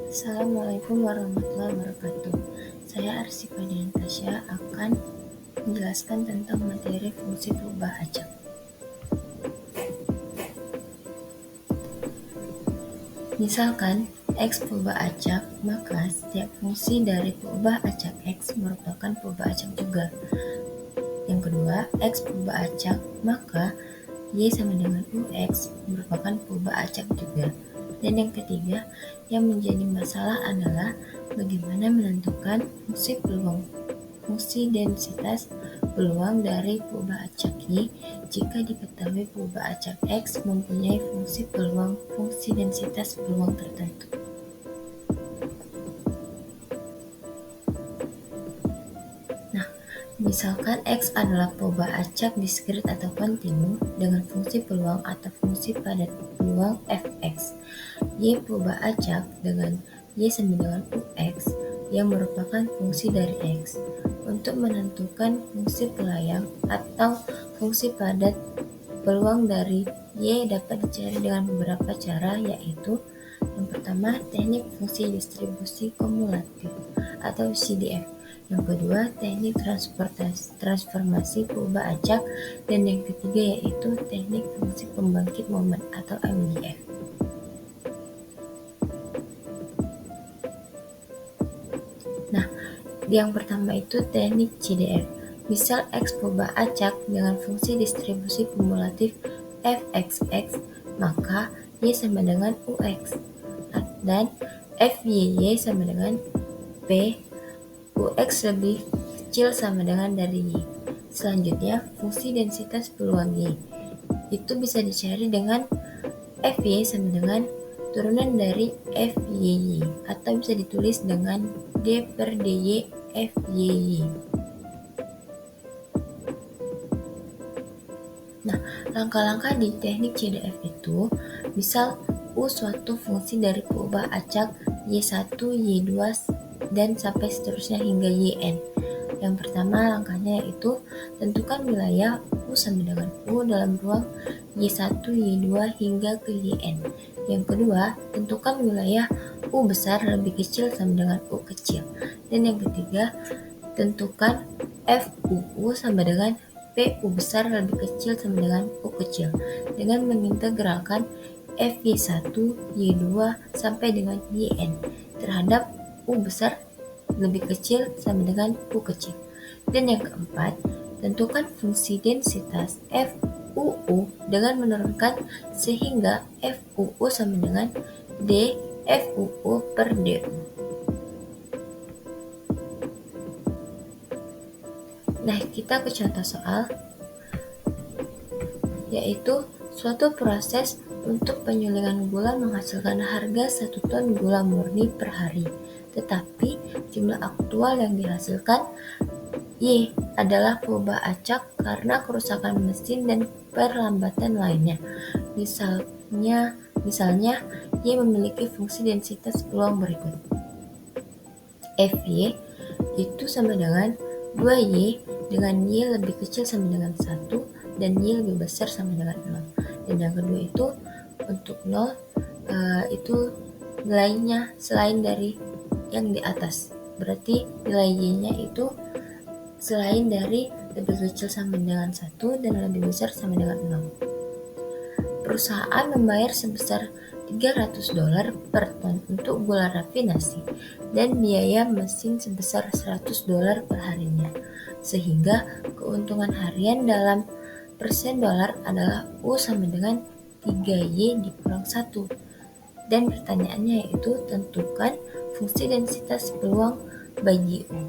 Assalamualaikum warahmatullahi wabarakatuh. Saya Arsifa Tasya akan menjelaskan tentang materi fungsi peubah acak. Misalkan X peubah acak, maka setiap fungsi dari peubah acak X merupakan peubah acak juga. Yang kedua, X peubah acak, maka Y sama dengan UX merupakan peubah acak juga. Dan yang ketiga, yang menjadi masalah adalah bagaimana menentukan fungsi densitas peluang dari peubah acak Y jika diketahui peubah acak X mempunyai fungsi densitas peluang tertentu. Nah, misalkan X adalah peubah acak diskrit atau kontinu dengan fungsi peluang atau fungsi padat peluang Fx. Y peubah acak dengan Y sama dengan Ux yang merupakan fungsi dari X. Untuk menentukan fungsi pelayang atau fungsi padat peluang dari Y dapat dicari dengan beberapa cara, yaitu yang pertama teknik fungsi distribusi kumulatif atau CDF, yang kedua teknik transformasi peubah acak, dan yang ketiga yaitu teknik fungsi pembangkit momen atau MGF. Nah, yang pertama itu teknik CDF. Misal X peubah acak dengan fungsi distribusi kumulatif Fxx, maka Y sama dengan Ux, dan Fyy sama dengan P, Ux lebih kecil sama dengan dari Y. Selanjutnya, fungsi densitas peluang Y. Itu bisa dicari dengan Fy sama dengan turunan dari Fyy, atau bisa ditulis dengan D per Dy Fyy. Nah, langkah-langkah di teknik CDF itu, misal U suatu fungsi dari peubah acak Y1, Y2, dan sampai seterusnya hingga Yn. Yang pertama langkahnya yaitu tentukan wilayah U sama dengan U dalam ruang Y1, Y2 hingga ke Yn. Yang kedua, tentukan wilayah U besar lebih kecil sama dengan U kecil. Dan yang ketiga, tentukan FUU sama dengan PU besar lebih kecil sama dengan U kecil dengan mengintegralkan Fy1, Y2 sampai dengan Yn terhadap U besar lebih kecil sama dengan U kecil. Dan yang keempat, tentukan fungsi densitas FUU dengan menurunkan sehingga FUU sama dengan D FUU per DU. Nah, kita ke contoh soal, yaitu suatu proses untuk penyulingan gula menghasilkan harga 1 ton gula murni per hari, tetapi jumlah aktual yang dihasilkan Y adalah peubah acak karena kerusakan mesin dan perlambatan lainnya. Misalnya Y memiliki fungsi densitas peluang berikut. Fy itu sama dengan 2Y dengan Y lebih kecil sama dengan 1 dan Y lebih besar sama dengan 0. Dan yang kedua itu untuk 0 itu nilainya selain dari yang di atas. Berarti nilai Y-nya itu selain dari lebih kecil sama dengan 1 dan lebih besar sama dengan 0. Perusahaan membayar sebesar $300 per ton untuk gula rafinasi dan biaya mesin sebesar $100 per harinya, sehingga keuntungan harian dalam persen dolar adalah U sama dengan 3Y dikurang 1. Dan pertanyaannya yaitu tentukan fungsi densitas peluang bagi U.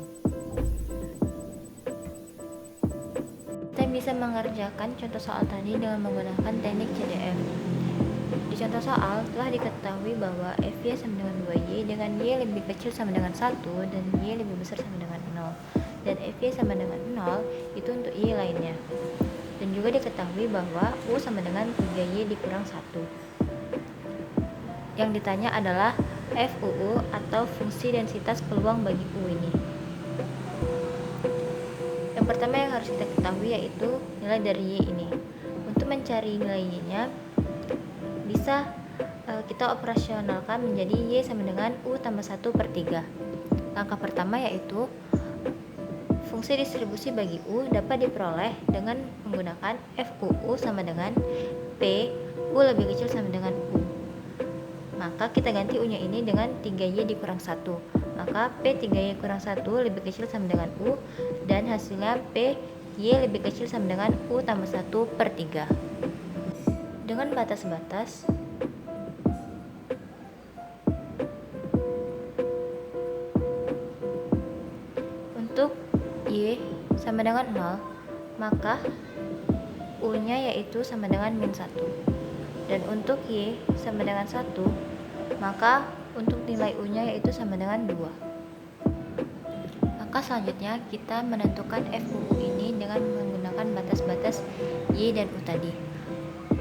Kita bisa mengerjakan contoh soal tadi dengan menggunakan teknik CDF. Di contoh soal telah diketahui bahwa Fy sama dengan 2Y dengan Y lebih kecil sama dengan 1 dan Y lebih besar sama dengan 0. Dan Fy sama dengan 0 itu untuk Y lainnya. Dan juga diketahui bahwa U sama dengan 3Y dikurang 1. Yang ditanya adalah FUU atau fungsi densitas peluang bagi U ini. Yang pertama yang harus kita ketahui yaitu nilai dari Y ini. Untuk mencari nilai Y-nya bisa kita operasionalkan menjadi Y sama dengan U tambah 1/3. Langkah pertama yaitu fungsi distribusi bagi U dapat diperoleh dengan menggunakan FUU sama dengan P, U lebih kecil sama dengan U. Maka kita ganti U-nya ini dengan 3Y dikurang 1. Maka P 3Y kurang 1 lebih kecil sama dengan U, dan hasilnya P Y lebih kecil sama dengan U tambah 1/3. Dengan batas-batas, untuk Y sama dengan 0, maka U-nya yaitu sama dengan -1. Dan untuk Y sama dengan 1, maka untuk nilai U-nya yaitu sama dengan 2. Maka selanjutnya kita menentukan FUU ini dengan menggunakan batas-batas Y dan U tadi.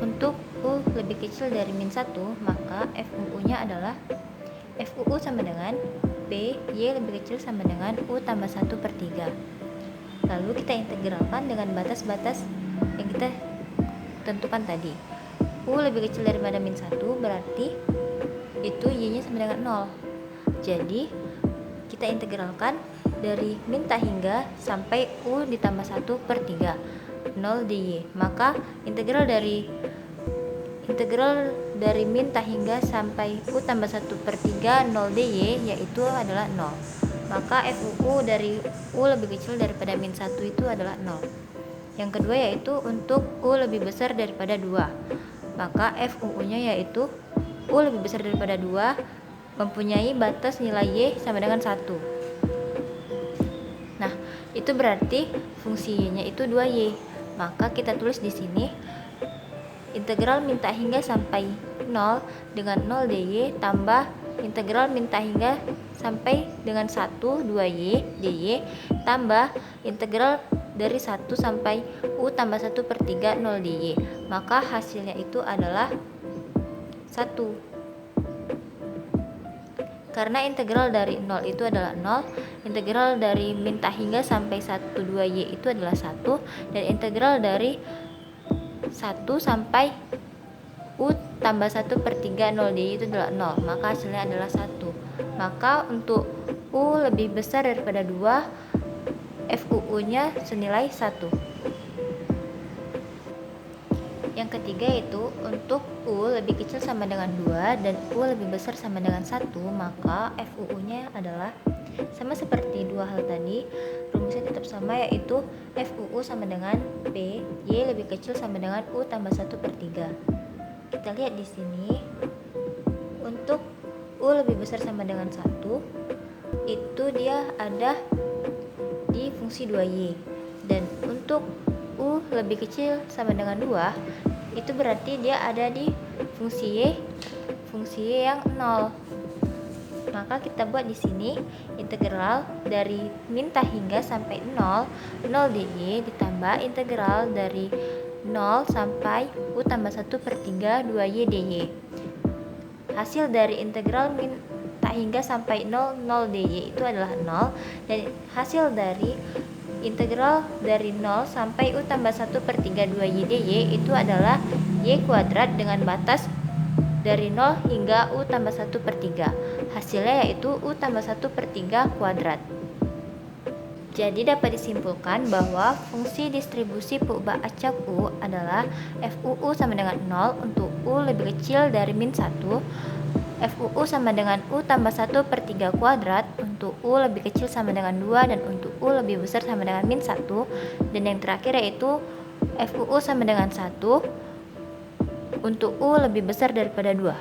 Untuk U lebih kecil dari -1, maka FUU-nya adalah FUU sama dengan P Y lebih kecil sama dengan U tambah 1/3. Lalu kita integralkan dengan batas-batas yang kita tentukan tadi. U lebih kecil daripada -1 berarti itu Y-nya sama dengan 0. Jadi kita integralkan dari min tak hingga sampai U ditambah 1/3, 0 dy. Maka integral dari min tak hingga sampai U tambah 1/3 0 dy yaitu adalah 0. Maka FUU dari U lebih kecil daripada -1 itu adalah 0. Yang kedua yaitu untuk U lebih besar daripada 2. Maka FUU-nya yaitu U lebih besar daripada 2 mempunyai batas nilai Y sama dengan 1. Nah, itu berarti fungsi Y-nya itu 2Y. Maka kita tulis di sini integral min tak hingga sampai 0 dengan 0 dy tambah integral min tak hingga sampai dengan 1 2y dy tambah integral dari 1 sampai U tambah 1/3 0 dy. Maka hasilnya itu adalah 1. Karena integral dari 0 itu adalah 0, integral dari min tak hingga sampai 1 2y itu adalah 1, dan integral dari 1 sampai U tambah 1/3 0 dy itu adalah 0. Maka hasilnya adalah 1. Maka untuk U lebih besar daripada 2, FUU-nya senilai 1. Yang ketiga yaitu untuk U lebih kecil sama dengan 2 dan U lebih besar sama dengan 1, maka FUU-nya adalah sama seperti dua hal tadi, rumusnya tetap sama yaitu FUU sama dengan P Y lebih kecil sama dengan U tambah 1/3. Kita lihat di sini untuk U lebih besar sama dengan 1 itu dia ada di fungsi 2Y, dan untuk U lebih kecil sama dengan 2 itu berarti dia ada di fungsi Y yang 0. Maka kita buat di sini integral dari min tak hingga sampai 0 dy ditambah integral dari 0 sampai U tambah 1/3 2y dy. Hasil dari integral min tak hingga sampai 0 dy itu adalah 0, dan hasil dari integral dari 0 sampai U tambah 1/3 2y dy itu adalah y kuadrat dengan batas dari 0 hingga U tambah 1/3. Hasilnya yaitu U tambah 1/3 kuadrat. Jadi dapat disimpulkan bahwa fungsi distribusi perubahan acak U adalah FUU sama dengan 0 untuk U lebih kecil dari -1, FUU sama dengan U tambah 1/3 kuadrat untuk U lebih kecil sama dengan 2, dan untuk U lebih besar sama dengan -1, dan yang terakhir yaitu FUU sama dengan 1 untuk U lebih besar daripada 2.